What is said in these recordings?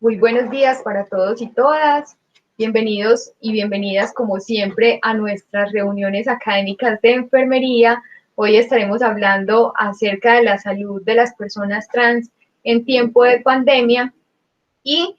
Muy buenos días para todos y todas. Bienvenidos y bienvenidas, como siempre, a nuestras reuniones académicas de enfermería. Hoy estaremos hablando acerca de la salud de las personas trans en tiempo de pandemia. Y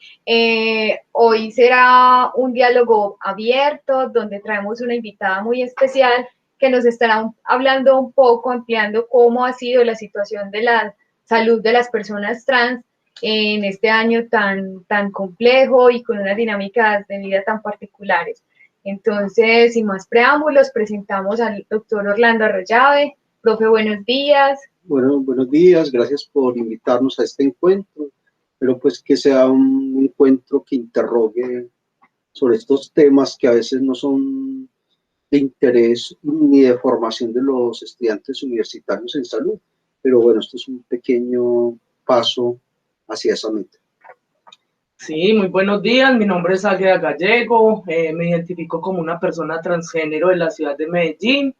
hoy será un diálogo abierto donde traemos una invitada muy especial que nos estará hablando un poco, ampliando cómo ha sido la situación de la salud de las personas trans en este año tan complejo y con unas dinámicas de vida tan particulares. Entonces, sin más preámbulos, presentamos al doctor Orlando Arroyave. Profe, buenos días. Bueno, buenos días, gracias por invitarnos a este encuentro. Pero pues que sea un encuentro que interrogue sobre estos temas que a veces no son de interés ni de formación de los estudiantes universitarios en salud. Pero bueno, esto es un pequeño paso hacia esa meta. Sí, muy buenos días. Mi nombre es Águeda Gallego. Me identifico como una persona transgénero de la ciudad de Medellín.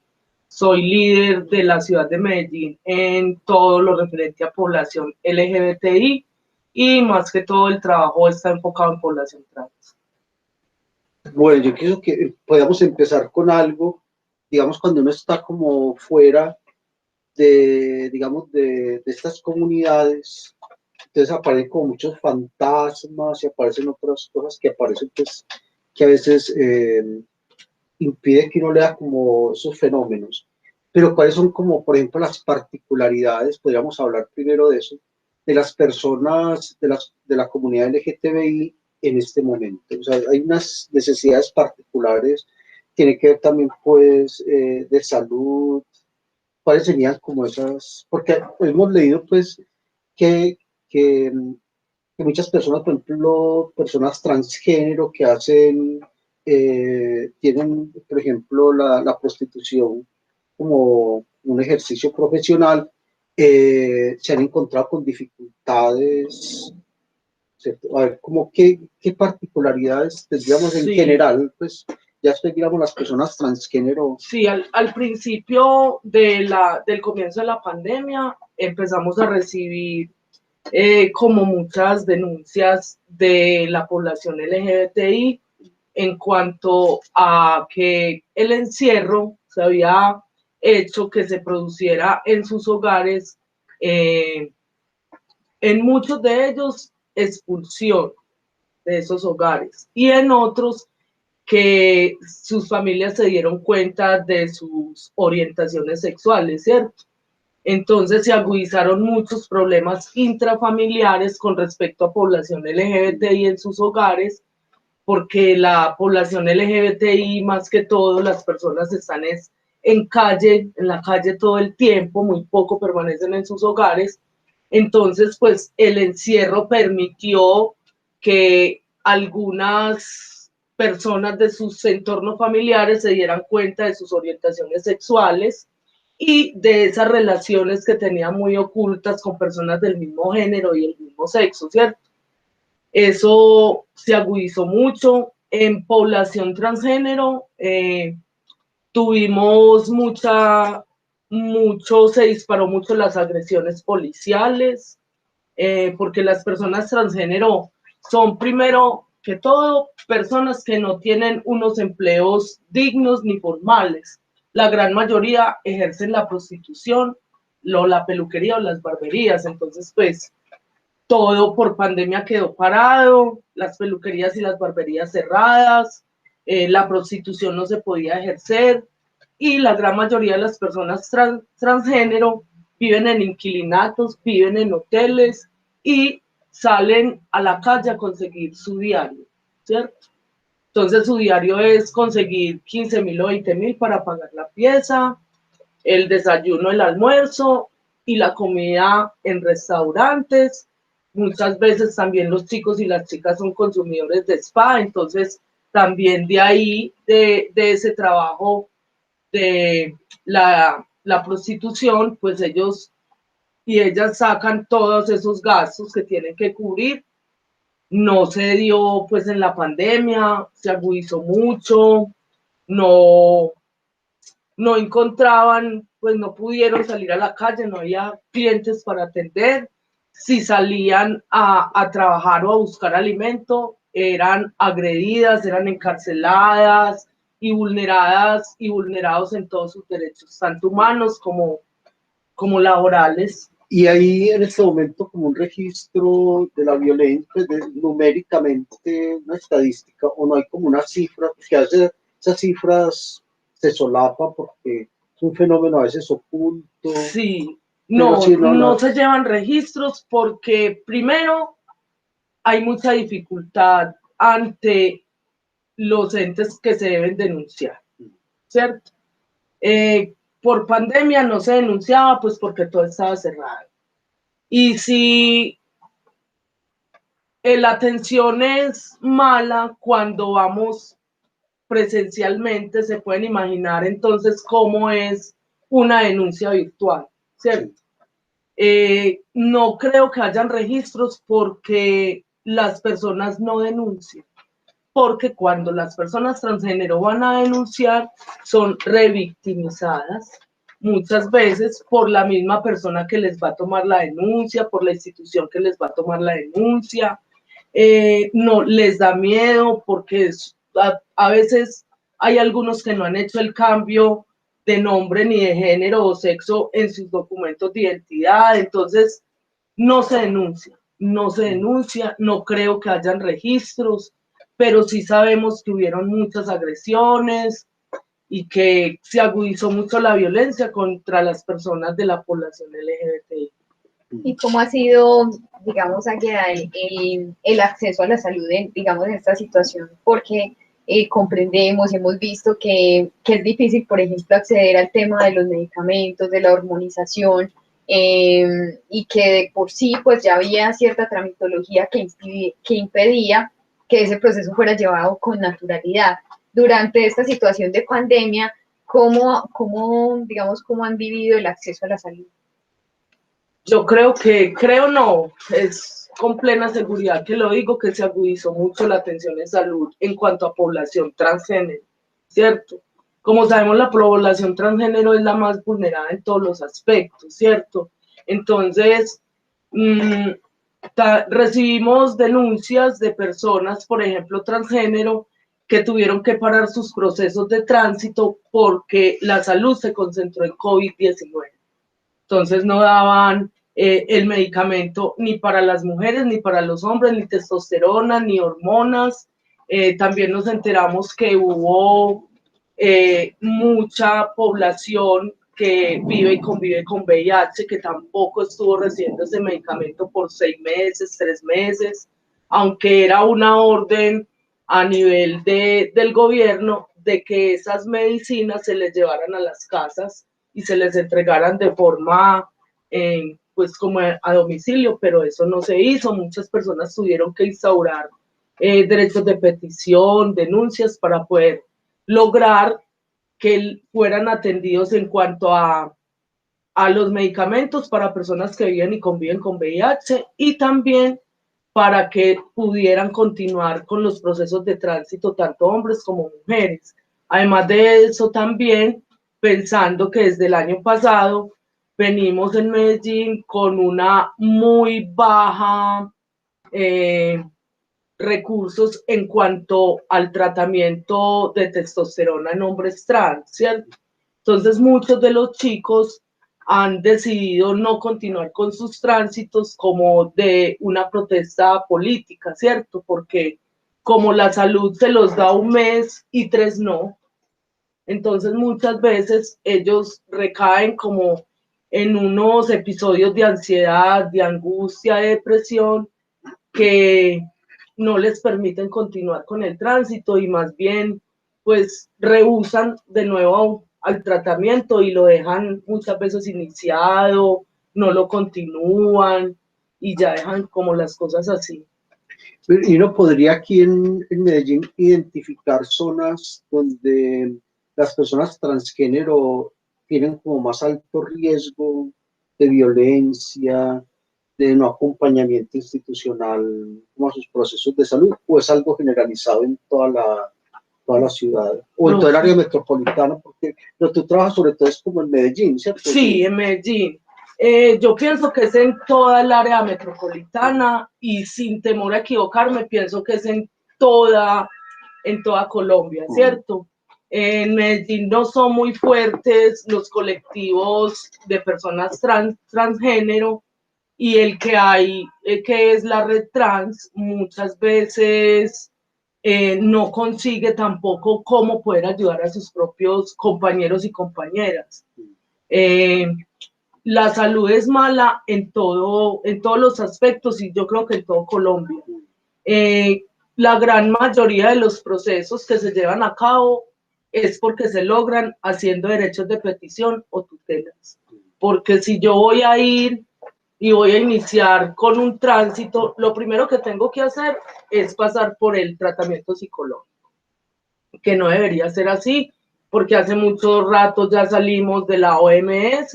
Soy líder de la ciudad de Medellín en todo lo referente a población LGBTI y más que todo el trabajo está enfocado en población trans. Bueno, yo quiero que podamos empezar con algo, digamos, cuando uno está como fuera digamos, de estas comunidades. Entonces aparecen como muchos fantasmas y aparecen otras cosas que aparecen, pues, que a veces impide que uno lea como esos fenómenos. Pero cuáles son como, por ejemplo, las particularidades, podríamos hablar primero de eso, de las personas de la comunidad LGTBI en este momento. O sea, hay unas necesidades particulares, tiene que ver también, pues, de salud. ¿Cuáles serían como esas? Porque hemos leído, pues, que, que, que muchas personas, por ejemplo, personas transgénero que tienen, por ejemplo, la prostitución como un ejercicio profesional, se han encontrado con dificultades, ¿cierto? A ver, como qué particularidades tendríamos en general, pues, ya estoy, digamos, las personas transgénero. Sí, al principio del comienzo de la pandemia empezamos a recibir como muchas denuncias de la población LGBTI en cuanto a que el encierro se había hecho que se produciera en sus hogares, en muchos de ellos expulsión de esos hogares y en otros que sus familias se dieron cuenta de sus orientaciones sexuales, ¿cierto? Entonces se agudizaron muchos problemas intrafamiliares con respecto a población LGBTI en sus hogares, porque la población LGBTI, más que todo, las personas están en la calle todo el tiempo, muy poco permanecen en sus hogares. Entonces, pues el encierro permitió que algunas personas de sus entornos familiares se dieran cuenta de sus orientaciones sexuales y de esas relaciones que tenían muy ocultas con personas del mismo género y el mismo sexo, ¿cierto? Eso se agudizó mucho. En población transgénero tuvimos se disparó mucho las agresiones policiales, porque las personas transgénero son primero que todo personas que no tienen unos empleos dignos ni formales. La gran mayoría ejercen la prostitución, la peluquería o las barberías. Entonces, pues, todo por pandemia quedó parado, las peluquerías y las barberías cerradas, la prostitución no se podía ejercer y la gran mayoría de las personas transgénero viven en inquilinatos, viven en hoteles y salen a la calle a conseguir su diario, ¿cierto? Entonces su diario es conseguir 15.000 o 20.000 para pagar la pieza, el desayuno, el almuerzo y la comida en restaurantes. Muchas veces también los chicos y las chicas son consumidores de spa, entonces también de ahí, de ese trabajo de la prostitución, pues ellos y ellas sacan todos esos gastos que tienen que cubrir. No se dio pues en la pandemia, se agudizó mucho, no, no encontraban, pues no pudieron salir a la calle, no había clientes para atender si salían a trabajar o a buscar alimento, eran agredidas, eran encarceladas y vulneradas y vulnerados en todos sus derechos, tanto humanos como laborales. Y hay en este momento como un registro de la violencia, pues, numéricamente una estadística, o no hay como una cifra, porque a veces esas cifras se solapan porque es un fenómeno a veces oculto. Sí, Pero sí, no se llevan registros porque primero hay mucha dificultad ante los entes que se deben denunciar, ¿cierto? Por pandemia no se denunciaba pues porque todo estaba cerrado. Y si la atención es mala cuando vamos presencialmente, se pueden imaginar entonces cómo es una denuncia virtual, ¿cierto? No creo que hayan registros porque las personas no denuncian, porque cuando las personas transgénero van a denunciar son revictimizadas muchas veces por la misma persona que les va a tomar la denuncia, por la institución que les va a tomar la denuncia. No les da miedo porque a veces hay algunos que no han hecho el cambio de nombre ni de género o sexo en sus documentos de identidad, entonces no se denuncia, no creo que hayan registros, pero sí sabemos que hubieron muchas agresiones y que se agudizó mucho la violencia contra las personas de la población LGBTI. ¿Y cómo ha sido, digamos, allá el acceso a la salud, digamos, en esta situación? Porque comprendemos y hemos visto que es difícil, por ejemplo, acceder al tema de los medicamentos, de la hormonización, y que de por sí, pues ya había cierta tramitología que impedía que ese proceso fuera llevado con naturalidad. Durante esta situación de pandemia, digamos, cómo han vivido el acceso a la salud? Yo creo no, es con plena seguridad que lo digo, que se agudizó mucho la atención en salud en cuanto a población transgénero, ¿cierto? Como sabemos, la población transgénero es la más vulnerada en todos los aspectos, ¿cierto? Entonces, recibimos denuncias de personas, por ejemplo, transgénero, que tuvieron que parar sus procesos de tránsito porque la salud se concentró en COVID-19. Entonces no daban el medicamento ni para las mujeres, ni para los hombres, ni testosterona, ni hormonas. También nos enteramos que hubo mucha población que vive y convive con VIH, que tampoco estuvo recibiendo ese medicamento por 6 meses, 3 meses, aunque era una orden a nivel del gobierno de que esas medicinas se les llevaran a las casas y se les entregaran de forma, pues como a domicilio, pero eso no se hizo. Muchas personas tuvieron que instaurar derechos de petición, denuncias para poder lograr que fueran atendidos en cuanto a los medicamentos para personas que viven y conviven con VIH y también para que pudieran continuar con los procesos de tránsito, tanto hombres como mujeres. Además de eso, también pensando que desde el año pasado venimos en Medellín con una muy baja recursos en cuanto al tratamiento de testosterona en hombres trans, ¿cierto? Entonces muchos de los chicos han decidido no continuar con sus tránsitos como de una protesta política, ¿cierto? Porque como la salud se los da 1 mes y 3 no, entonces muchas veces ellos recaen como en unos episodios de ansiedad, de angustia, de depresión, que no les permiten continuar con el tránsito y más bien pues rehusan de nuevo al tratamiento y lo dejan muchas veces iniciado, no lo continúan y ya dejan como las cosas así. Y uno podría aquí en Medellín identificar zonas donde las personas transgénero tienen como más alto riesgo de violencia, de no acompañamiento institucional como a sus procesos de salud, o es algo generalizado en toda la ciudad, o en todo el área metropolitana, porque tú trabajas sobre todo es como en Medellín, ¿cierto? Sí, en Medellín. Yo pienso que es en toda el área metropolitana y sin temor a equivocarme, pienso que es en toda Colombia, ¿cierto? En Medellín no son muy fuertes los colectivos de personas transgénero y el que hay, que es la red trans, muchas veces no consigue tampoco cómo poder ayudar a sus propios compañeros y compañeras. La salud es mala en todos los aspectos y yo creo que en todo Colombia. La gran mayoría de los procesos que se llevan a cabo es porque se logran haciendo derechos de petición o tutelas. Porque si yo voy a ir y voy a iniciar con un tránsito, lo primero que tengo que hacer es pasar por el tratamiento psicológico, que no debería ser así, porque hace mucho rato ya salimos de la OMS,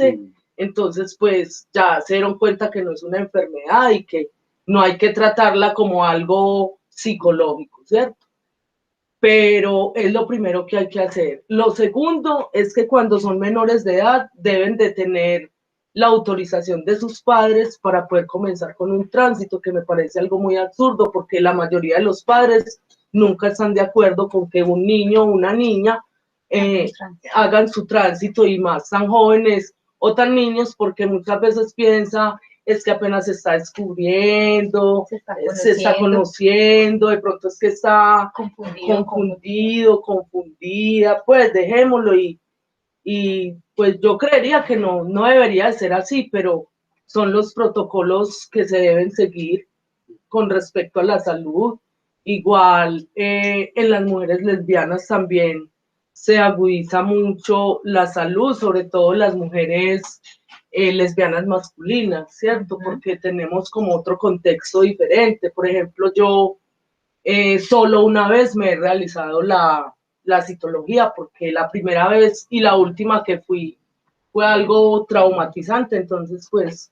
entonces pues ya se dieron cuenta que no es una enfermedad y que no hay que tratarla como algo psicológico, ¿cierto? Pero es lo primero que hay que hacer. Lo segundo es que cuando son menores de edad deben de tener la autorización de sus padres para poder comenzar con un tránsito, que me parece algo muy absurdo porque la mayoría de los padres nunca están de acuerdo con que un niño o una niña hagan su tránsito, y más tan jóvenes o tan niños, porque muchas veces piensa es que apenas se está descubriendo, se está conociendo, de pronto es que está confundido, confundida, pues dejémoslo y pues yo creería que no debería de ser así, pero son los protocolos que se deben seguir con respecto a la salud. Igual en las mujeres lesbianas también se agudiza mucho la salud, sobre todo las mujeres lesbianas masculinas, ¿cierto? Porque tenemos como otro contexto diferente. Por ejemplo, yo solo una vez me he realizado la citología, porque la primera vez y la última que fui fue algo traumatizante, entonces pues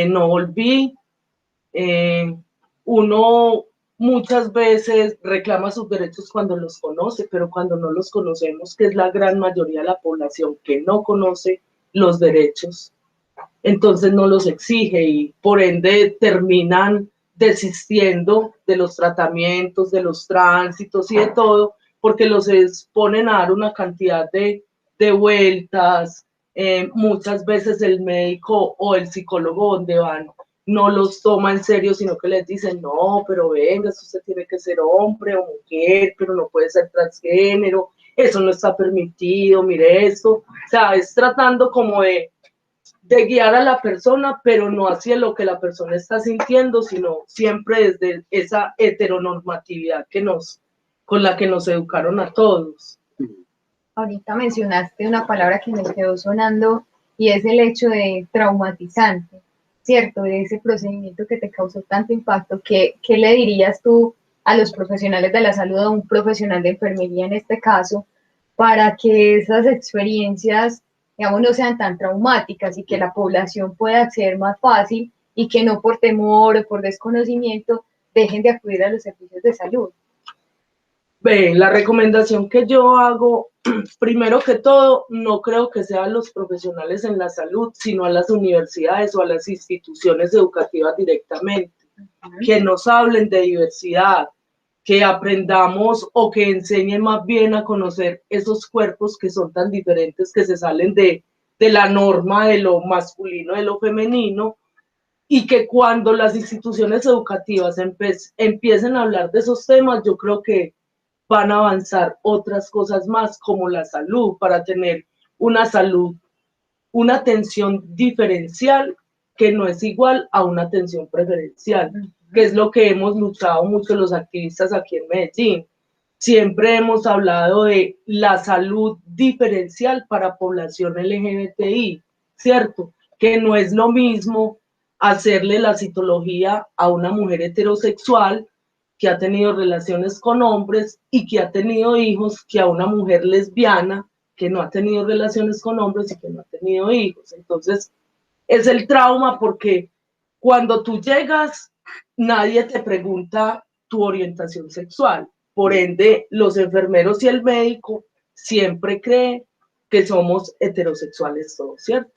no volví. Uno muchas veces reclama sus derechos cuando los conoce, pero cuando no los conocemos, que es la gran mayoría de la población que no conoce los derechos, entonces no los exige y por ende terminan desistiendo de los tratamientos, de los tránsitos y de todo, porque los exponen a dar una cantidad de vueltas. Muchas veces el médico o el psicólogo donde van no los toma en serio, sino que les dicen, no, pero venga, usted tiene que ser hombre o mujer, pero no puede ser transgénero, eso no está permitido, mire esto. O sea, es tratando como de guiar a la persona, pero no hacia lo que la persona está sintiendo, sino siempre desde esa heteronormatividad con la que nos educaron a todos. Ahorita mencionaste una palabra que me quedó sonando y es el hecho de traumatizante, ¿cierto? De ese procedimiento que te causó tanto impacto. ¿Qué le dirías tú a los profesionales de la salud, a un profesional de enfermería en este caso, para que esas experiencias, digamos, no sean tan traumáticas y que la población pueda acceder más fácil y que no por temor o por desconocimiento dejen de acudir a los servicios de salud? La recomendación que yo hago, primero que todo, no creo que sean los profesionales en la salud, sino a las universidades o a las instituciones educativas directamente, que nos hablen de diversidad, que aprendamos o que enseñen más bien a conocer esos cuerpos que son tan diferentes, que se salen de la norma de lo masculino, de lo femenino, y que cuando las instituciones educativas empiecen a hablar de esos temas, yo creo que van a avanzar otras cosas más, como la salud, para tener una salud, una atención diferencial que no es igual a una atención preferencial, que es lo que hemos luchado mucho los activistas aquí en Medellín. Siempre hemos hablado de la salud diferencial para población LGBTI, ¿cierto? Que no es lo mismo hacerle la citología a una mujer heterosexual que ha tenido relaciones con hombres y que ha tenido hijos, que a una mujer lesbiana que no ha tenido relaciones con hombres y que no ha tenido hijos. Entonces, es el trauma porque cuando tú llegas, nadie te pregunta tu orientación sexual. Por ende, los enfermeros y el médico siempre creen que somos heterosexuales todos, ¿cierto?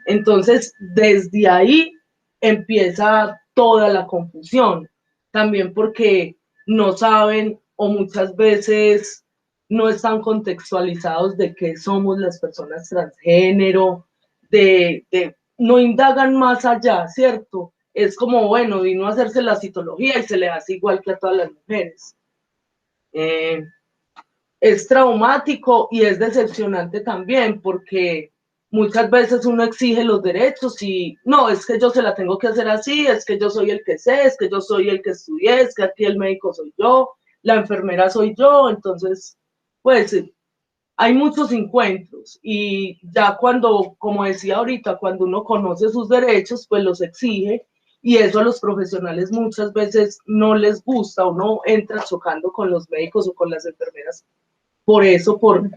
Entonces, desde ahí empieza toda la confusión, también porque no saben o muchas veces no están contextualizados de qué somos las personas transgénero, no indagan más allá, ¿cierto? Es como, bueno, vino a hacerse la citología y se le hace igual que a todas las mujeres. Es traumático y es decepcionante también porque muchas veces uno exige los derechos y no, es que yo se la tengo que hacer así, es que yo soy el que sé, es que yo soy el que estudié, es que aquí el médico soy yo, la enfermera soy yo, entonces, pues hay muchos encuentros y ya cuando, como decía ahorita, cuando uno conoce sus derechos, pues los exige y eso a los profesionales muchas veces no les gusta, uno entra chocando con los médicos o con las enfermeras por eso, por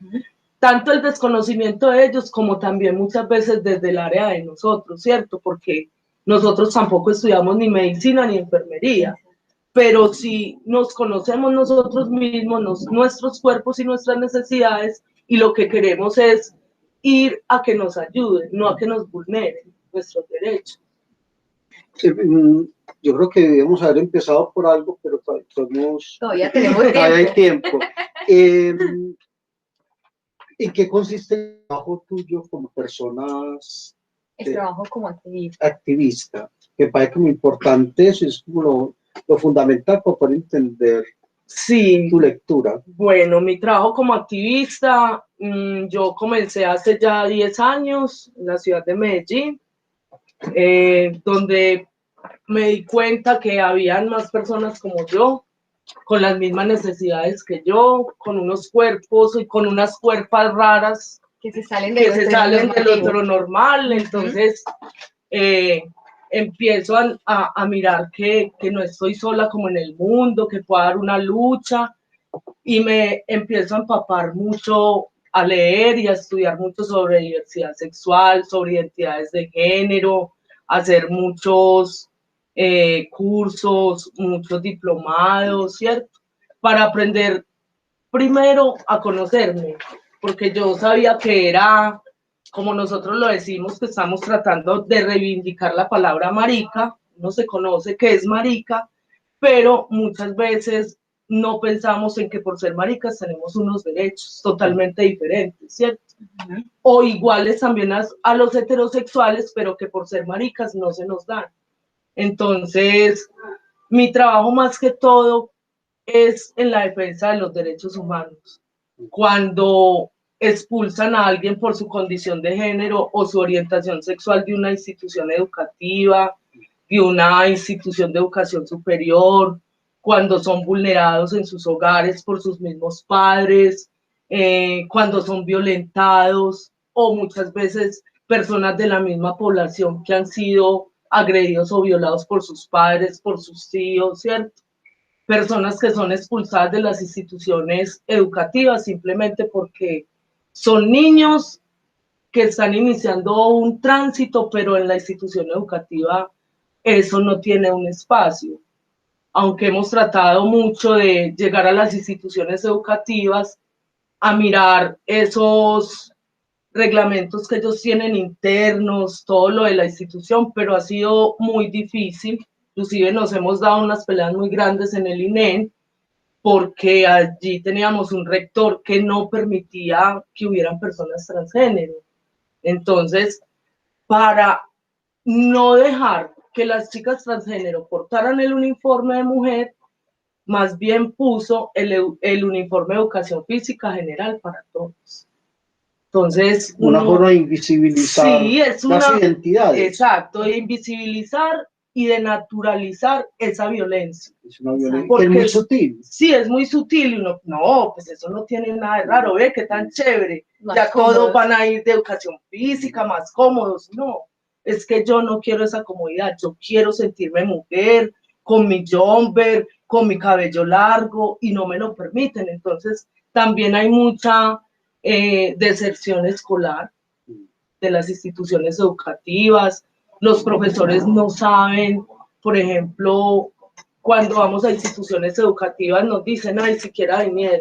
tanto el desconocimiento de ellos como también muchas veces desde el área de nosotros, ¿cierto? Porque nosotros tampoco estudiamos ni medicina ni enfermería, pero si nos conocemos nosotros mismos, nuestros cuerpos y nuestras necesidades, y lo que queremos es ir a que nos ayuden, no a que nos vulneren nuestros derechos. Yo creo que debemos haber empezado por algo, pero todavía tenemos tiempo. Todavía hay tiempo. ¿En qué consiste el trabajo tuyo como personas? El trabajo como activista. Activista, que parece muy importante, eso es como lo fundamental para poder entender tu lectura. Bueno, mi trabajo como activista, yo comencé hace ya 10 años en la ciudad de Medellín, donde me di cuenta que habían más personas como yo, con las mismas necesidades que yo, con unos cuerpos y con unas cuerpas raras que se salen de lo heteronormal. Entonces empiezo a mirar que no estoy sola como en el mundo, que puedo dar una lucha y me empiezo a empapar mucho, a leer y a estudiar mucho sobre diversidad sexual, sobre identidades de género, hacer muchos cursos, muchos diplomados, ¿cierto? Para aprender primero a conocerme, porque yo sabía que era, como nosotros lo decimos, que estamos tratando de reivindicar la palabra marica, no se conoce qué es marica, pero muchas veces no pensamos en que por ser maricas tenemos unos derechos totalmente diferentes, ¿cierto? O iguales también a los heterosexuales, pero que por ser maricas no se nos dan. Entonces, mi trabajo más que todo es en la defensa de los derechos humanos. Cuando expulsan a alguien por su condición de género o su orientación sexual de una institución educativa, de una institución de educación superior, cuando son vulnerados en sus hogares por sus mismos padres, cuando son violentados o muchas veces personas de la misma población que han sido agredidos o violados por sus padres, por sus tíos, ¿cierto? Personas que son expulsadas de las instituciones educativas simplemente porque son niños que están iniciando un tránsito, pero en la institución educativa eso no tiene un espacio. Aunque hemos tratado mucho de llegar a las instituciones educativas a mirar esos reglamentos que ellos tienen internos, todo lo de la institución, pero ha sido muy difícil. Inclusive nos hemos dado unas peleas muy grandes en el INEN porque allí teníamos un rector que no permitía que hubieran personas transgénero. Entonces, para no dejar que las chicas transgénero portaran el uniforme de mujer, más bien puso el uniforme de educación física general para todos. Entonces, una forma de invisibilizar las identidades. Exacto, de invisibilizar y de naturalizar esa violencia. Es una violencia que es muy sutil. Sí, es muy sutil y uno, no, pues eso no tiene nada de raro, ve qué tan chévere, ya todos van a ir de educación física, más cómodos. No, es que yo no quiero esa comodidad, yo quiero sentirme mujer, con mi jumper, con mi cabello largo y no me lo permiten. Entonces, también hay mucha deserción escolar de las instituciones educativas. Los profesores no saben, por ejemplo, cuando vamos a instituciones educativas nos dicen, ay, siquiera vinieron.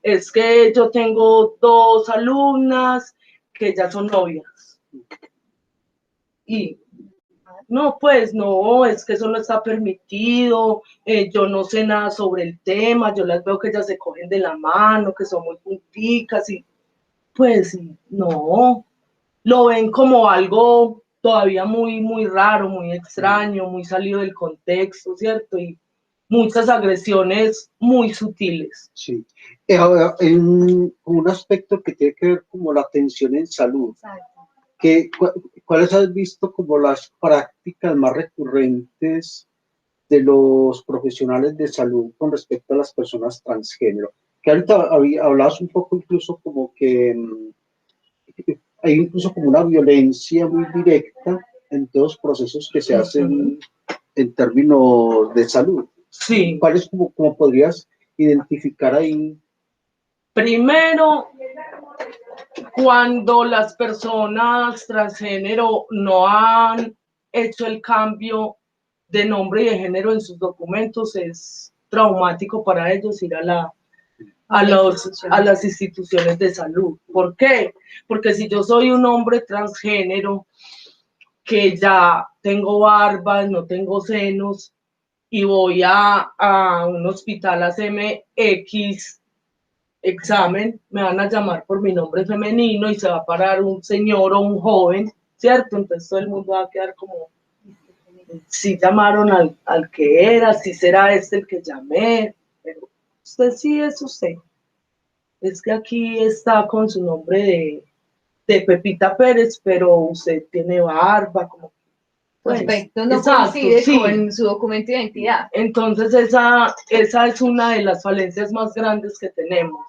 es que yo tengo 2 alumnas que ya son novias. Y no, pues no, es que eso no está permitido, yo no sé nada sobre el tema, yo las veo que ellas se cogen de la mano, que son muy punticas y pues no, lo ven como algo todavía muy, muy raro, muy extraño, muy salido del contexto, ¿cierto? Y muchas agresiones muy sutiles. Sí. Ahora, en un aspecto que tiene que ver como la atención en salud, ¿cuáles has visto como las prácticas más recurrentes de los profesionales de salud con respecto a las personas transgénero? Que ahorita hablabas un poco incluso como que hay incluso como una violencia muy directa en todos los procesos que se hacen en términos de salud. Sí. ¿Cuáles como podrías identificar ahí? Primero, cuando las personas transgénero no han hecho el cambio de nombre y de género en sus documentos, es traumático para ellos ir a las instituciones de salud. ¿Por qué? Porque si yo soy un hombre transgénero que ya tengo barbas, no tengo senos, y voy a un hospital a hacerme X examen, me van a llamar por mi nombre femenino y se va a parar un señor o un joven, ¿cierto? Entonces todo el mundo va a quedar como, si llamaron al que era, si será este el que llamé, pero usted sí es usted. Es que aquí está con su nombre de Pepita Pérez, pero usted tiene barba, como Pues, aspecto no exacto, coincide sí, con su documento de identidad. Entonces esa es una de las falencias más grandes que tenemos.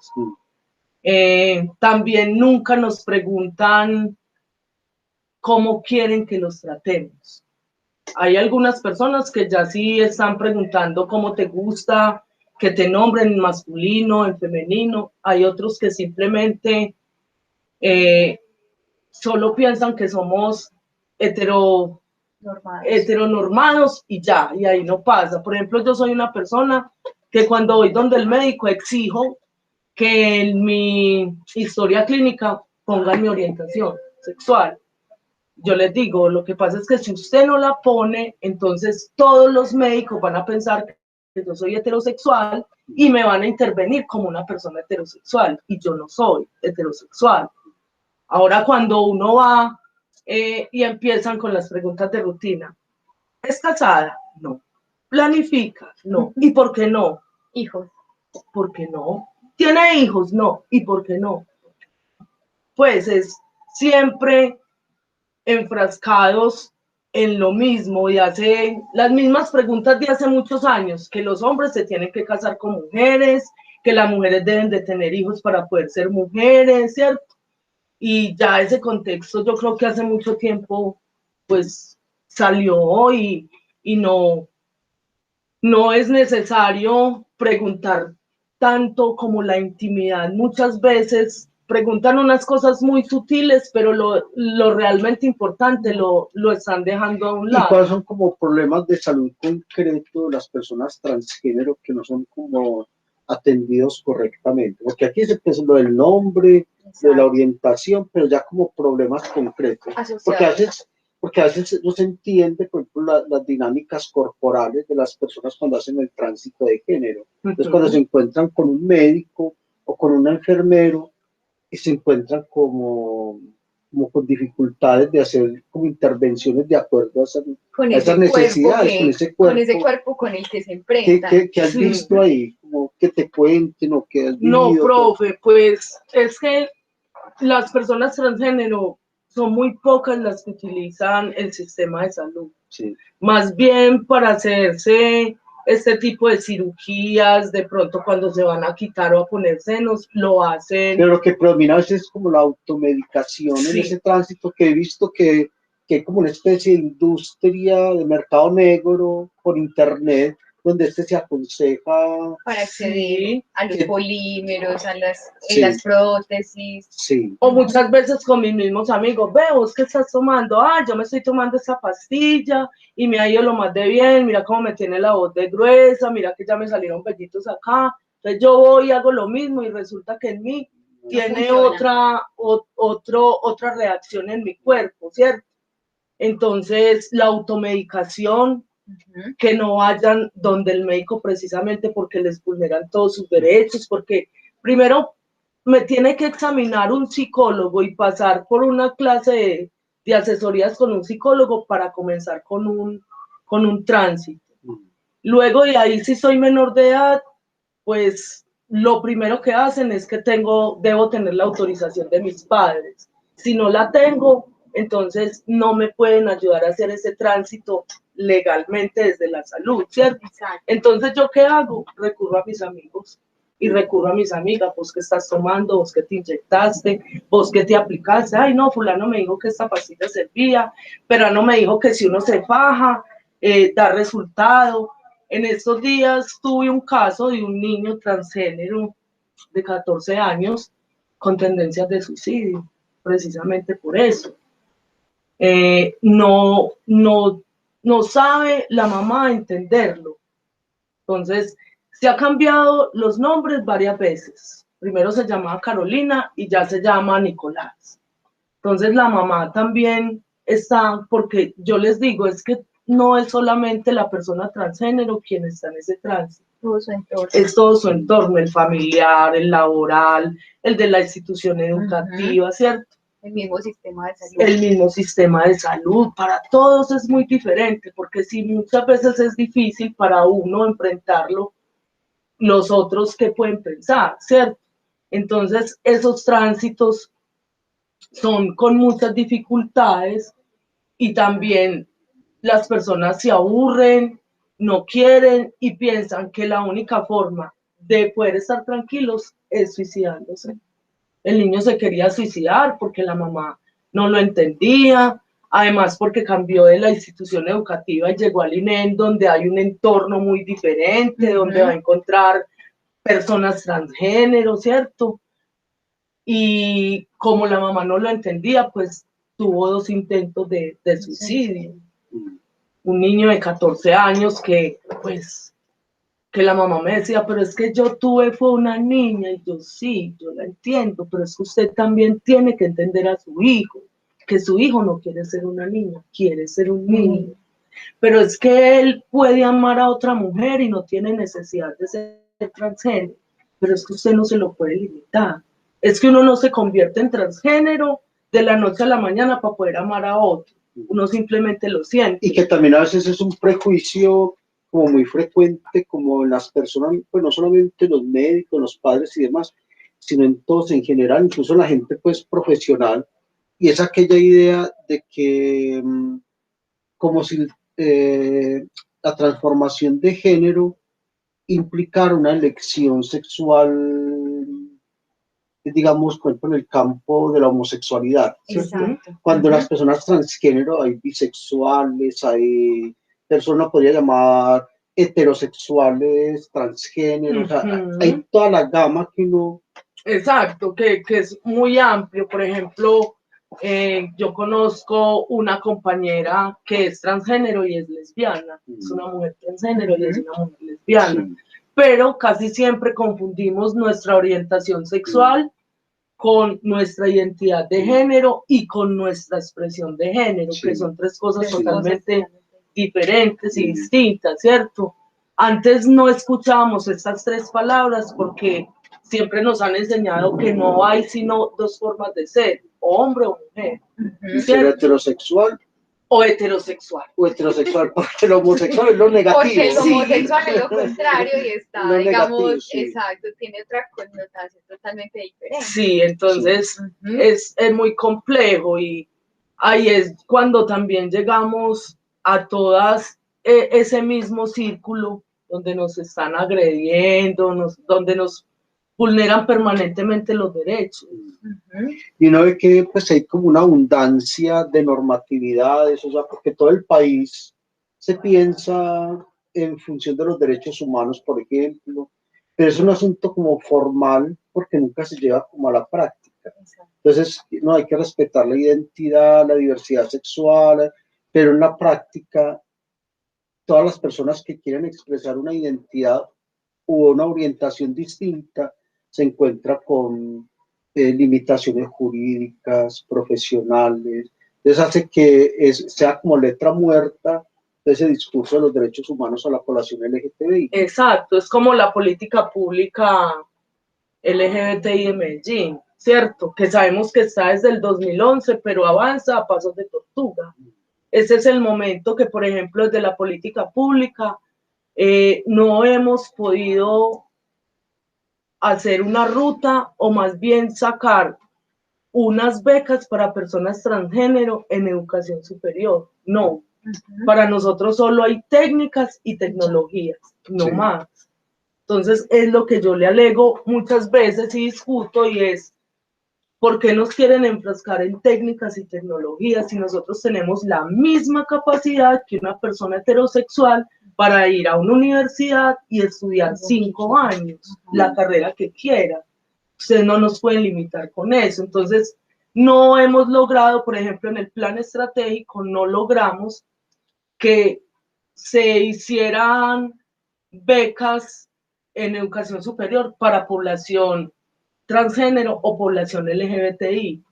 También nunca nos preguntan cómo quieren que los tratemos. Hay algunas personas que ya sí están preguntando cómo te gusta que te nombren en masculino, en femenino. Hay otros que simplemente solo piensan que somos heteronormados y ya, y ahí no pasa. Por ejemplo, yo soy una persona que cuando voy donde el médico exijo que en mi historia clínica pongan mi orientación sexual. Yo les digo, lo que pasa es que si usted no la pone, entonces todos los médicos van a pensar que yo soy heterosexual y me van a intervenir como una persona heterosexual, y yo no soy heterosexual. Ahora cuando uno va y empiezan con las preguntas de rutina, ¿es casada? No. ¿Planifica? No. ¿Y por qué no? Hijos. ¿Por qué no? ¿Tiene hijos? No. ¿Y por qué no? Pues es siempre enfrascados en lo mismo y hacen las mismas preguntas de hace muchos años, que los hombres se tienen que casar con mujeres, que las mujeres deben de tener hijos para poder ser mujeres, ¿cierto? Y ya ese contexto yo creo que hace mucho tiempo pues salió y no es necesario preguntar tanto como la intimidad. Muchas veces preguntan unas cosas muy sutiles, pero lo realmente importante lo están dejando a un lado. ¿Y cuáles son como problemas de salud concreto de las personas transgénero que no son como atendidos correctamente? Porque aquí se piensa lo del nombre, de la orientación, pero ya como problemas concretos. Porque a veces no se entiende, por ejemplo, las dinámicas corporales de las personas cuando hacen el tránsito de género. Entonces, cuando se encuentran con un médico o con un enfermero y se encuentran como con dificultades de hacer como intervenciones de acuerdo a esas necesidades, con ese cuerpo con el que se enfrentan. ¿Qué has visto ahí? Como que te cuenten o que has vivido. No, profe, pues es que las personas transgénero son muy pocas las que utilizan el sistema de salud. Sí. Más bien para hacerse este tipo de cirugías, de pronto cuando se van a quitar o a poner senos, lo hacen. Pero lo que predomina es como la automedicación, sí, en ese tránsito que he visto que hay como una especie de industria de mercado negro por internet, donde se aconseja para acceder a los polímeros, a las prótesis. Sí. O muchas veces con mis mismos amigos, veo, ¿qué estás tomando? Yo me estoy tomando esta pastilla y me ha ido lo más de bien, mira cómo me tiene la voz de gruesa, mira que ya me salieron vellitos acá. Entonces yo voy y hago lo mismo y resulta que en mí No tiene funciona. otra reacción en mi cuerpo, ¿cierto? Entonces la automedicación, que no vayan donde el médico precisamente porque les vulneran todos sus derechos, porque primero me tiene que examinar un psicólogo y pasar por una clase de asesorías con un psicólogo para comenzar con un tránsito. Luego de ahí, si soy menor de edad, pues lo primero que hacen es que debo tener la autorización de mis padres. Si no la tengo, entonces no me pueden ayudar a hacer ese tránsito legalmente desde la salud, ¿cierto? Exacto. Entonces, ¿yo qué hago? Recurro a mis amigos y recurro a mis amigas, vos que estás tomando, vos que te inyectaste, vos que te aplicaste, ay no, fulano me dijo que esta pastilla servía, pero no me dijo que si uno se faja, da resultado. En estos días tuve un caso de un niño transgénero de 14 años con tendencias de suicidio, precisamente por eso. No sabe la mamá entenderlo. Entonces, se ha cambiado los nombres varias veces. Primero se llamaba Carolina y ya se llama Nicolás. Entonces, la mamá también está, porque yo les digo, es que no es solamente la persona transgénero quien está en ese tránsito. Todo su entorno. Es todo su entorno, el familiar, el laboral, el de la institución educativa, ¿cierto? El mismo sistema de salud. El mismo sistema de salud, para todos es muy diferente, porque si muchas veces es difícil para uno enfrentarlo, los otros que pueden pensar, ¿cierto? Entonces, esos tránsitos son con muchas dificultades y también las personas se aburren, no quieren y piensan que la única forma de poder estar tranquilos es suicidándose. El niño se quería suicidar porque la mamá no lo entendía, además porque cambió de la institución educativa y llegó al INEM, donde hay un entorno muy diferente, donde va a encontrar personas transgénero, ¿cierto? Y como la mamá no lo entendía, pues tuvo 2 intentos de suicidio. Un niño de 14 años que, pues, que la mamá me decía, pero es que yo fue una niña, y yo sí, yo la entiendo, pero es que usted también tiene que entender a su hijo, que su hijo no quiere ser una niña, quiere ser un niño, pero es que él puede amar a otra mujer y no tiene necesidad de ser transgénero, pero es que usted no se lo puede limitar, es que uno no se convierte en transgénero de la noche a la mañana para poder amar a otro, uno simplemente lo siente. Y que también a veces es un prejuicio como muy frecuente, como en las personas, pues no solamente los médicos, los padres y demás, sino en todos en general, incluso la gente pues profesional, y es aquella idea de que como si la transformación de género implicara una elección sexual, digamos, por ejemplo, en el campo de la homosexualidad, ¿cierto? Exacto. Cuando las personas transgénero, hay bisexuales, hay personas, podría llamar heterosexuales, transgéneros, o sea, hay toda la gama que uno... Exacto, que es muy amplio. Por ejemplo, yo conozco una compañera que es transgénero y es lesbiana. Es una mujer transgénero y es una mujer lesbiana. Sí. Pero casi siempre confundimos nuestra orientación sexual con nuestra identidad de género y con nuestra expresión de género, que son 3 cosas totalmente diferentes y distintas, ¿cierto? Antes no escuchábamos estas 3 palabras porque siempre nos han enseñado que no hay sino 2 formas de ser, o hombre o mujer. ¿Ser heterosexual? O heterosexual. O heterosexual, porque lo homosexual es lo negativo. Porque lo homosexual es lo contrario y está, lo digamos, negativo, sí. exacto, tiene otra connotación totalmente diferente. Sí, entonces es muy complejo y ahí es cuando también llegamos a todas ese mismo círculo donde nos están agrediendo, donde nos vulneran permanentemente los derechos. Y uno ve que pues hay como una abundancia de normatividades, o sea, porque todo el país se piensa en función de los derechos humanos, por ejemplo, pero es un asunto como formal porque nunca se lleva como a la práctica. Entonces, no hay que respetar la identidad, la diversidad sexual, pero en la práctica, todas las personas que quieren expresar una identidad u una orientación distinta se encuentra con limitaciones jurídicas, profesionales. Entonces hace que sea como letra muerta ese discurso de los derechos humanos a la población LGTBI. Exacto, es como la política pública LGBTI de Medellín, ¿cierto? Que sabemos que está desde el 2011, pero avanza a pasos de tortuga. Ese es el momento que, por ejemplo, desde la política pública no hemos podido hacer una ruta o más bien sacar unas becas para personas transgénero en educación superior. No, para nosotros solo hay técnicas y tecnologías, no más. Entonces es lo que yo le alego muchas veces y discuto, y es ¿por qué nos quieren enfrascar en técnicas y tecnologías si nosotros tenemos la misma capacidad que una persona heterosexual para ir a una universidad y estudiar 5 años, la carrera que quiera? Ustedes no nos pueden limitar con eso. Entonces, no hemos logrado, por ejemplo, en el plan estratégico, no logramos que se hicieran becas en educación superior para población transgénero o población LGBTI,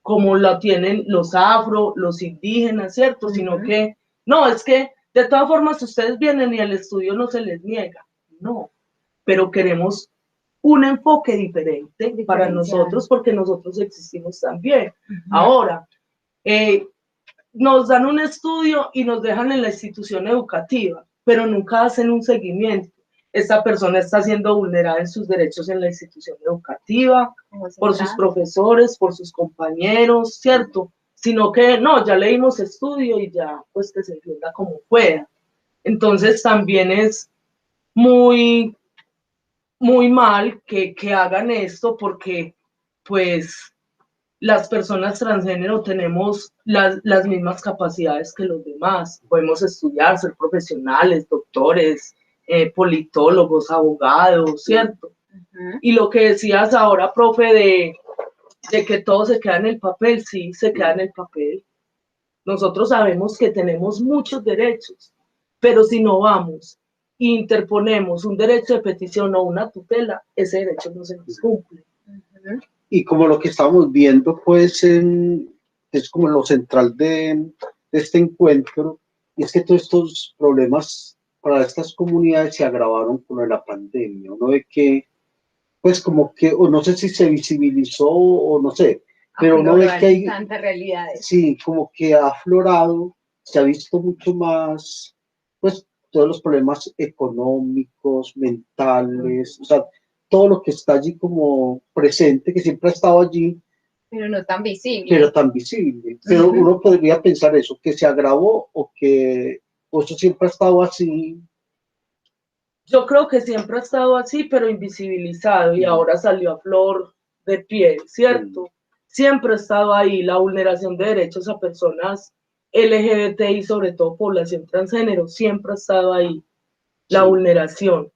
como lo tienen los afro, los indígenas, ¿cierto? Sino que, no, es que de todas formas ustedes vienen y el estudio no se les niega, no, pero queremos un enfoque diferente para nosotros, porque nosotros existimos también. Ahora, nos dan un estudio y nos dejan en la institución educativa, pero nunca hacen un seguimiento. Esta persona está siendo vulnerada en sus derechos en la institución educativa, por sus profesores, por sus compañeros, ¿cierto? Sino que no, ya leímos estudio y ya, pues que se entienda como pueda. Entonces también es muy mal que hagan esto, porque pues las personas transgénero tenemos las mismas capacidades que los demás. Podemos estudiar, ser profesionales, doctores, politólogos, abogados, ¿cierto? Y lo que decías ahora, profe, de que todo se queda en el papel, sí, se queda en el papel. Nosotros sabemos que tenemos muchos derechos, pero si no vamos e interponemos un derecho de petición o una tutela, ese derecho no se nos cumple. Y como lo que estamos viendo, pues, es como lo central de este encuentro, y es que todos estos problemas para estas comunidades se agravaron con la pandemia. Uno ve que, pues, como que, o no sé si se visibilizó, o no sé, pero uno ve que hay tantas realidades. Sí, como que ha aflorado, se ha visto mucho más, pues, todos los problemas económicos, mentales, o sea, todo lo que está allí como presente, que siempre ha estado allí, pero no tan visible. Pero tan visible. Pero uno podría pensar eso, que se agravó o eso siempre ha estado así. Yo creo que siempre ha estado así, pero invisibilizado, y ahora salió a flor de piel, ¿cierto? Siempre ha estado ahí la vulneración de derechos a personas LGBTI, sobre todo población transgénero, siempre ha estado ahí la vulneración.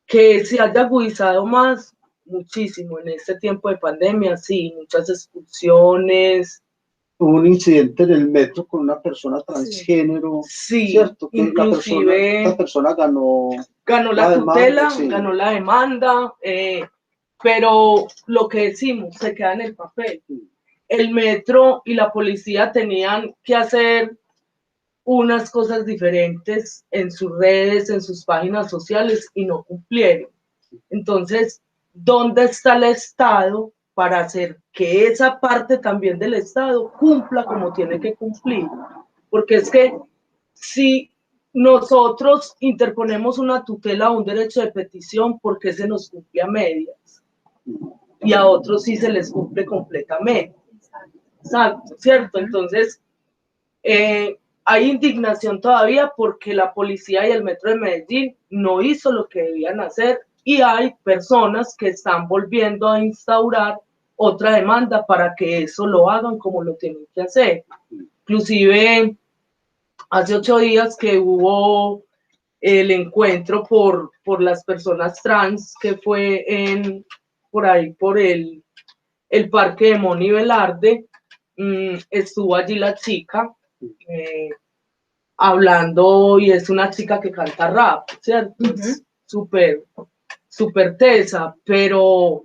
Que se haya agudizado más, muchísimo, en este tiempo de pandemia, sí, muchas expulsiones. Hubo un incidente en el metro con una persona transgénero, sí, ¿cierto? Que inclusive la persona ganó la tutela, ganó la demanda, pero lo que decimos se queda en el papel. El metro y la policía tenían que hacer unas cosas diferentes en sus redes, en sus páginas sociales, y no cumplieron. Entonces, ¿dónde está el Estado para hacer que esa parte también del Estado cumpla como tiene que cumplir? Porque es que si nosotros interponemos una tutela o un derecho de petición, ¿por qué se nos cumple a medias? Y a otros sí se les cumple completamente. Exacto, ¿cierto? Entonces, hay indignación todavía porque la policía y el metro de Medellín no hizo lo que debían hacer, y hay personas que están volviendo a instaurar otra demanda para que eso lo hagan como lo tienen que hacer. Inclusive, hace 8 días que hubo el encuentro por las personas trans, que fue por ahí, por el parque de Moni Velarde, estuvo allí la chica hablando, y es una chica que canta rap, ¿cierto? súper tesa, pero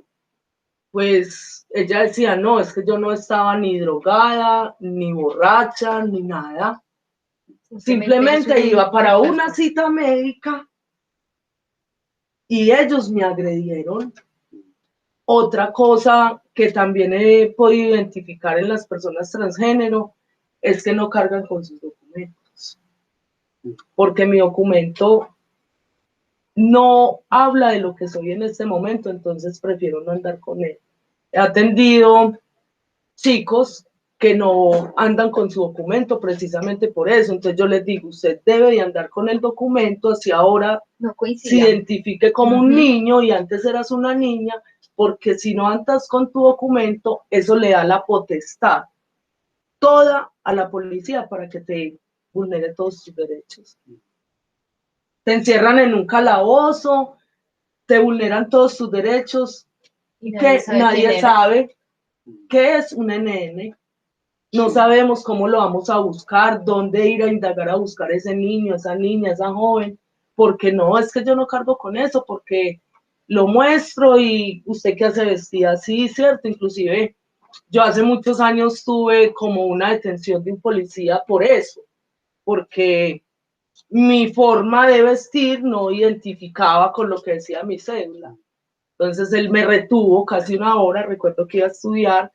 pues ella decía, no, es que yo no estaba ni drogada, ni borracha, ni nada. Simplemente iba para una cita médica y ellos me agredieron. Otra cosa que también he podido identificar en las personas transgénero es que no cargan con sus documentos, porque mi documento no habla de lo que soy en este momento, entonces prefiero no andar con él. He atendido chicos que no andan con su documento precisamente por eso, entonces yo les digo, usted debe de andar con el documento, así ahora no se identifique como un niño y antes eras una niña, porque si no andas con tu documento, eso le da la potestad toda a la policía para que te vulnere todos tus derechos. Te encierran en un calabozo, te vulneran todos tus derechos, y que nadie sabe qué es un NN. No sabemos cómo lo vamos a buscar, dónde ir a indagar a buscar a ese niño, esa niña, esa joven, porque no, es que yo no cargo con eso, porque lo muestro y usted qué hace vestida así, ¿cierto? Inclusive yo hace muchos años tuve como una detención de un policía por eso, porque mi forma de vestir no identificaba con lo que decía mi cédula. Entonces él me retuvo casi una hora, recuerdo que iba a estudiar.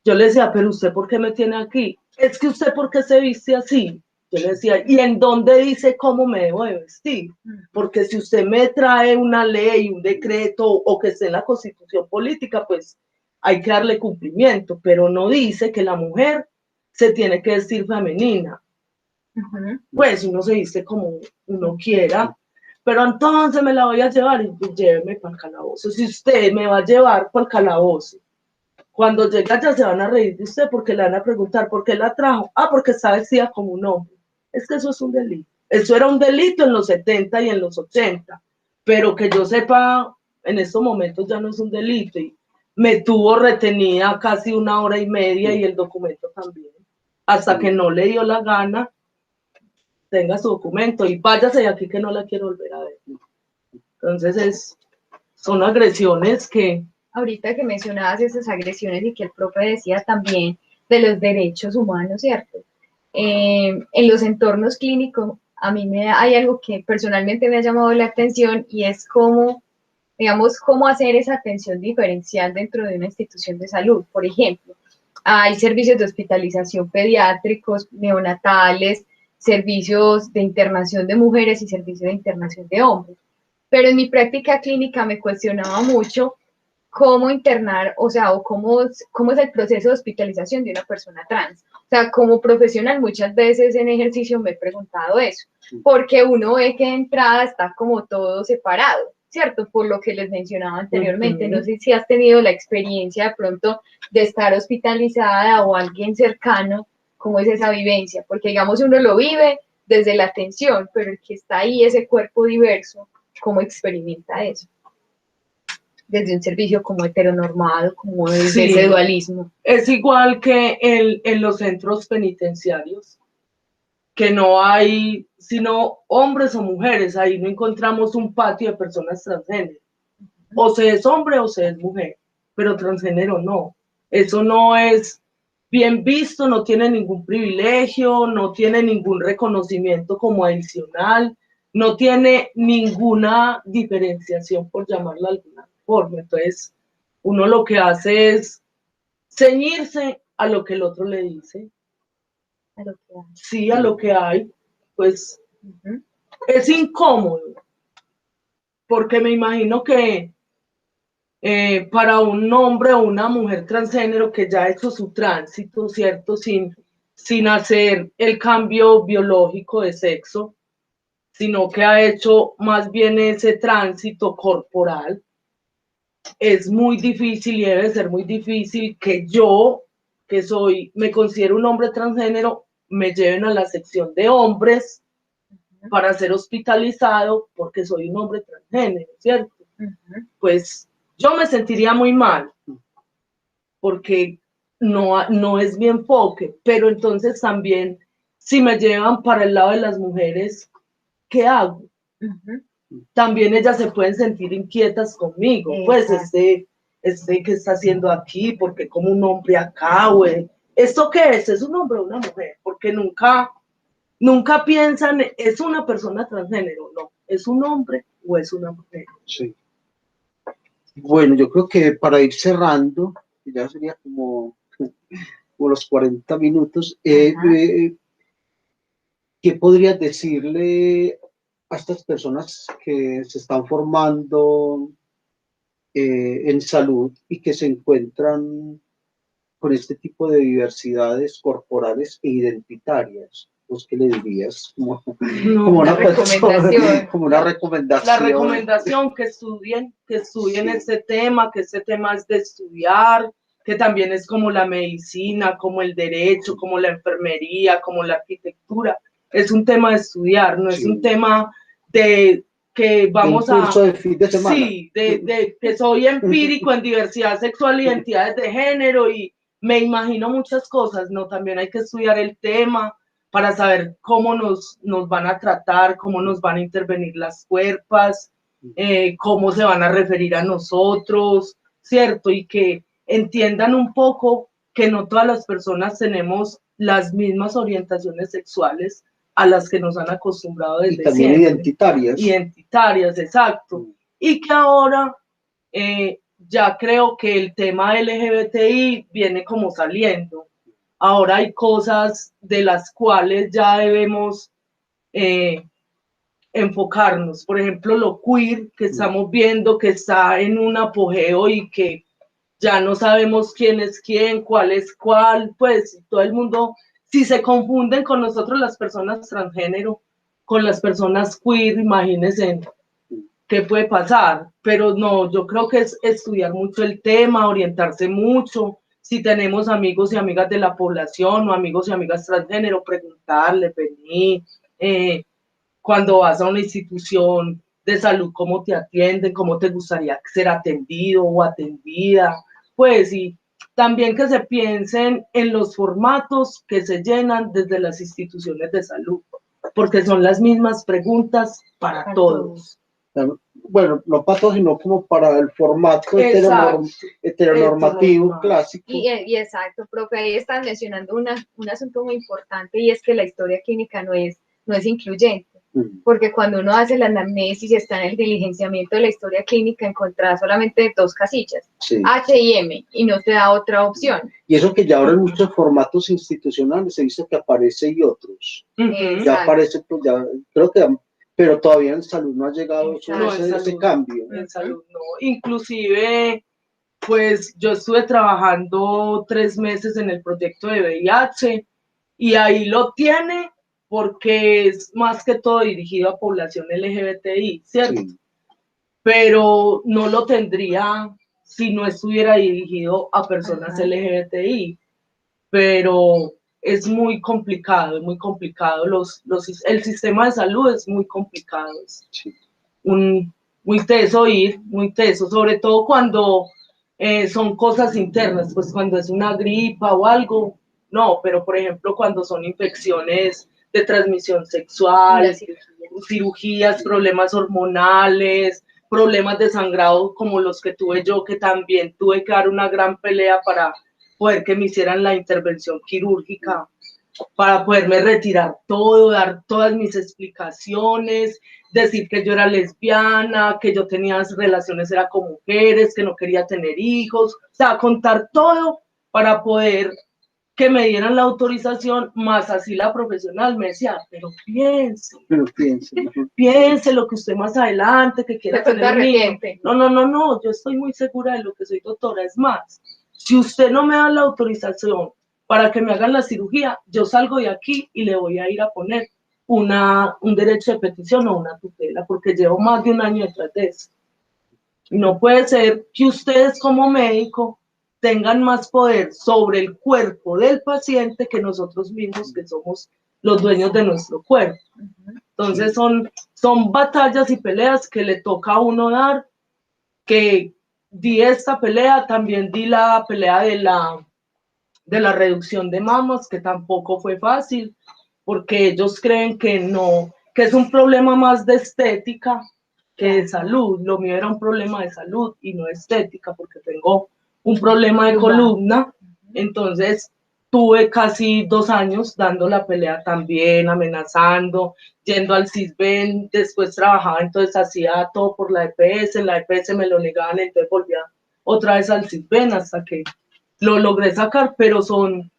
Yo le decía, pero usted, ¿por qué me tiene aquí? Es que usted, ¿por qué se viste así? Yo le decía, ¿y en dónde dice cómo me debo de vestir? Porque si usted me trae una ley, un decreto o que esté en la Constitución política, pues hay que darle cumplimiento, pero no dice que la mujer se tiene que vestir femenina. Pues uno se viste como uno quiera, pero entonces me la voy a llevar y pues, lléveme para el calabozo. Si usted me va a llevar para el calabozo, cuando llega ya se van a reír de usted porque le van a preguntar por qué la trajo. Ah, porque está vestida como un hombre. Es que eso es un delito. Eso era un delito en los 70 y en los 80, pero que yo sepa, en estos momentos ya no es un delito. Y me tuvo retenida casi una hora y media y el documento también, hasta que no le dio la gana, tenga su documento y váyase de aquí que no la quiero volver a ver. Entonces son agresiones que... Ahorita que mencionabas esas agresiones y que el profe decía también de los derechos humanos, ¿cierto? En los entornos clínicos, a mí hay algo que personalmente me ha llamado la atención y es cómo, digamos, cómo hacer esa atención diferencial dentro de una institución de salud. Por ejemplo, hay servicios de hospitalización pediátricos, neonatales, servicios de internación de mujeres y servicios de internación de hombres. Pero en mi práctica clínica me cuestionaba mucho cómo internar, o sea, o cómo es el proceso de hospitalización de una persona trans. O sea, como profesional muchas veces en ejercicio me he preguntado eso, porque uno ve que de entrada está como todo separado, ¿cierto? Por lo que les mencionaba anteriormente. No sé si has tenido la experiencia de pronto de estar hospitalizada o alguien cercano, cómo es esa vivencia, porque digamos uno lo vive desde la atención, pero el que está ahí, ese cuerpo diverso, ¿cómo experimenta eso? Desde un servicio como heteronormado, como desde ese dualismo. Es igual que en los centros penitenciarios, que no hay sino hombres o mujeres, ahí no encontramos un patio de personas transgénero. O se es hombre o se es mujer, pero transgénero no. Eso no es bien visto, no tiene ningún privilegio, no tiene ningún reconocimiento como adicional, no tiene ninguna diferenciación, por llamarla de alguna forma. Entonces, uno lo que hace es ceñirse a lo que el otro le dice. A lo que hay. Sí, a lo que hay, pues es incómodo, porque me imagino que para un hombre o una mujer transgénero que ya ha hecho su tránsito, ¿cierto? Sin hacer el cambio biológico de sexo, sino que ha hecho más bien ese tránsito corporal, es muy difícil y debe ser muy difícil que yo, que me considero un hombre transgénero, me lleven a la sección de hombres para ser hospitalizado porque soy un hombre transgénero, ¿cierto? Pues yo me sentiría muy mal porque no es mi enfoque, pero entonces también si me llevan para el lado de las mujeres, ¿qué hago? también ellas se pueden sentir inquietas conmigo, pues ¿qué está haciendo aquí? Porque como un hombre acá, güey, ¿esto qué es? ¿Es un hombre o una mujer? Porque nunca piensan, ¿es una persona transgénero? No, ¿es un hombre o es una mujer? Sí. Bueno, yo creo que para ir cerrando, ya sería como los 40 minutos, ¿qué podrías decirle a estas personas que se están formando en salud y que se encuentran con este tipo de diversidades corporales e identitarias? ¿Vos qué le dirías? Como una recomendación. Como una recomendación. La recomendación que estudien sí. Este tema, que este tema es de estudiar, que también es como la medicina, como el derecho, como la enfermería, como la arquitectura. Es un tema de estudiar, no es un tema de que vamos un curso de fin de semana. Sí, de que soy empírico en diversidad sexual, identidades de género y me imagino muchas cosas, ¿no? También hay que estudiar el tema para saber cómo nos van a tratar, cómo nos van a intervenir las cuerpas, cómo se van a referir a nosotros, ¿cierto? Y que entiendan un poco que no todas las personas tenemos las mismas orientaciones sexuales a las que nos han acostumbrado desde siempre. Y también identitarias. Identitarias, exacto. Y que ahora ya creo que el tema LGBTI viene como saliendo. Ahora hay cosas de las cuales ya debemos enfocarnos. Por ejemplo, lo queer que estamos viendo que está en un apogeo y que ya no sabemos quién es quién, cuál es cuál, pues todo el mundo, si se confunden con nosotros las personas transgénero, con las personas queer, imagínense qué puede pasar, pero no, yo creo que es estudiar mucho el tema, orientarse mucho, si tenemos amigos y amigas de la población o amigos y amigas transgénero, preguntarle, venir, cuando vas a una institución de salud, cómo te atienden, cómo te gustaría ser atendido o atendida, pues y también que se piensen en los formatos que se llenan desde las instituciones de salud, porque son las mismas preguntas para todos. Bueno, no para todos, sino como para el formato heteronormativo clásico. Y exacto, profe, ahí están mencionando un asunto muy importante y es que la historia clínica no es incluyente. Porque cuando uno hace la anamnesis y está en el diligenciamiento de la historia clínica, encontrás solamente 2 casillas, sí. H y M, y no te da otra opción. Y eso que ya ahora en muchos formatos institucionales se dice que aparece y otros. Ya aparece, pues ya, creo que, pero todavía en salud no ha llegado ese cambio. En salud no, inclusive, pues yo estuve trabajando 3 meses en el proyecto de VIH y ahí lo tiene, porque es más que todo dirigido a población LGBTI, ¿cierto? Sí. Pero no lo tendría si no estuviera dirigido a personas LGBTI. Pero es muy complicado, el sistema de salud es muy complicado. Sí. Muy teso, sobre todo cuando son cosas internas, pues cuando es una gripa o algo, no, pero por ejemplo cuando son infecciones de transmisión sexual, cirugías, problemas hormonales, problemas de sangrado como los que tuve yo, que también tuve que dar una gran pelea para poder que me hicieran la intervención quirúrgica, para poderme retirar todo, dar todas mis explicaciones, decir que yo era lesbiana, que yo tenía relaciones era con mujeres, que no quería tener hijos, o sea, contar todo para poder que me dieran la autorización, más así la profesional me decía, pero piense lo que usted más adelante, que quiera tener un hijo. No, yo estoy muy segura de lo que soy, doctora, es más, si usted no me da la autorización para que me hagan la cirugía, yo salgo de aquí y le voy a ir a poner un derecho de petición o una tutela, porque llevo más de 1 año detrás de eso. No puede ser que ustedes como médico tengan más poder sobre el cuerpo del paciente que nosotros mismos, que somos los dueños de nuestro cuerpo. Entonces son batallas y peleas que le toca a uno dar, que di esta pelea, también di la pelea de la reducción de mamas, que tampoco fue fácil, porque ellos creen que no, que es un problema más de estética, que de salud. Lo mío era un problema de salud y no estética, porque tengo un problema de columna. Entonces tuve casi 2 años dando la pelea también, amenazando, yendo al CISBEN, después trabajaba, entonces hacía todo por la EPS me lo negaban, entonces volvía otra vez al CISBEN hasta que lo logré sacar, pero son...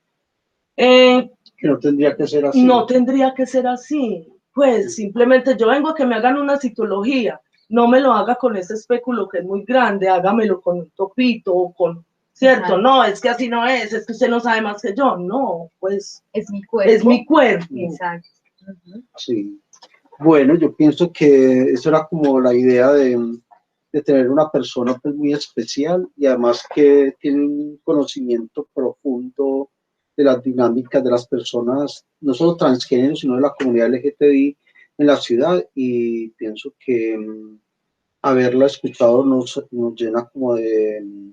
que no tendría que ser así. No tendría que ser así, pues simplemente yo vengo a que me hagan una citología, no me lo haga con ese espéculo que es muy grande, hágamelo con un topito o con... ¿Cierto? Ajá. No, es que así no es que usted no sabe más que yo. No, pues es mi cuerpo. Es mi cuerpo. Exacto. Sí. Bueno, yo pienso que eso era como la idea de tener una persona pues muy especial y además que tiene un conocimiento profundo de las dinámicas de las personas, no solo transgénero, sino de la comunidad LGTBI en la ciudad, y pienso que haberla escuchado nos llena como de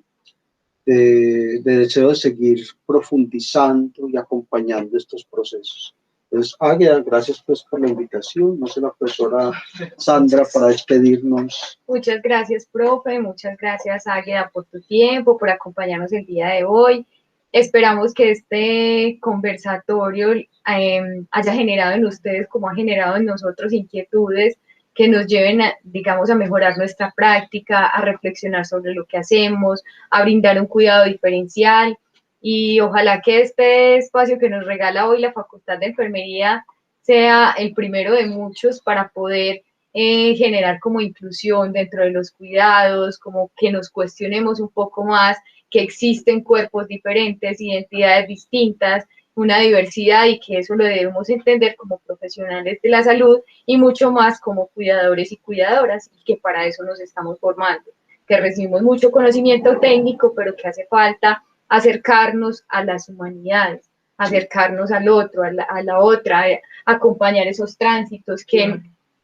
deseo de seguir profundizando y acompañando estos procesos. Entonces, Águeda, gracias pues por la invitación. No sé, la profesora Sandra, para despedirnos. Muchas gracias, profe. Muchas gracias, Águeda, por tu tiempo, por acompañarnos el día de hoy. Esperamos que este conversatorio haya generado en ustedes, como ha generado en nosotros, inquietudes que nos lleven, digamos, a mejorar nuestra práctica, a reflexionar sobre lo que hacemos, a brindar un cuidado diferencial, y ojalá que este espacio que nos regala hoy la Facultad de Enfermería sea el primero de muchos para poder generar como inclusión dentro de los cuidados, como que nos cuestionemos un poco más que existen cuerpos diferentes, identidades distintas, una diversidad, y que eso lo debemos entender como profesionales de la salud y mucho más como cuidadores y cuidadoras, y que para eso nos estamos formando, que recibimos mucho conocimiento técnico, pero que hace falta acercarnos a las humanidades, acercarnos al otro, a la otra, acompañar esos tránsitos que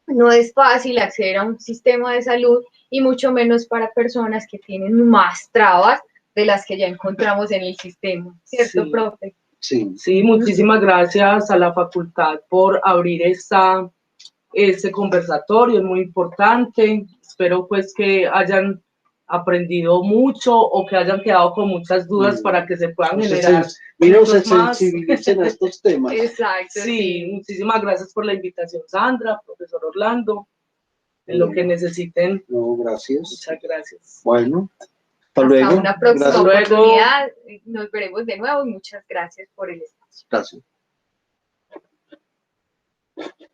no es fácil acceder a un sistema de salud, y mucho menos para personas que tienen más trabas de las que ya encontramos en el sistema, ¿cierto, sí, profe? Sí, sí, muchísimas gracias a la facultad por abrir este conversatorio, es muy importante. Espero pues que hayan aprendido mucho o que hayan quedado con muchas dudas para que se puedan generar. Mira, se sensibilicen a estos temas. Exacto. Sí, muchísimas gracias por la invitación, Sandra, profesor Orlando. En lo que necesiten. No, gracias. Muchas gracias. Bueno, hasta luego. Una próxima Gracias. oportunidad. Nos veremos de nuevo y muchas gracias por el espacio. Gracias.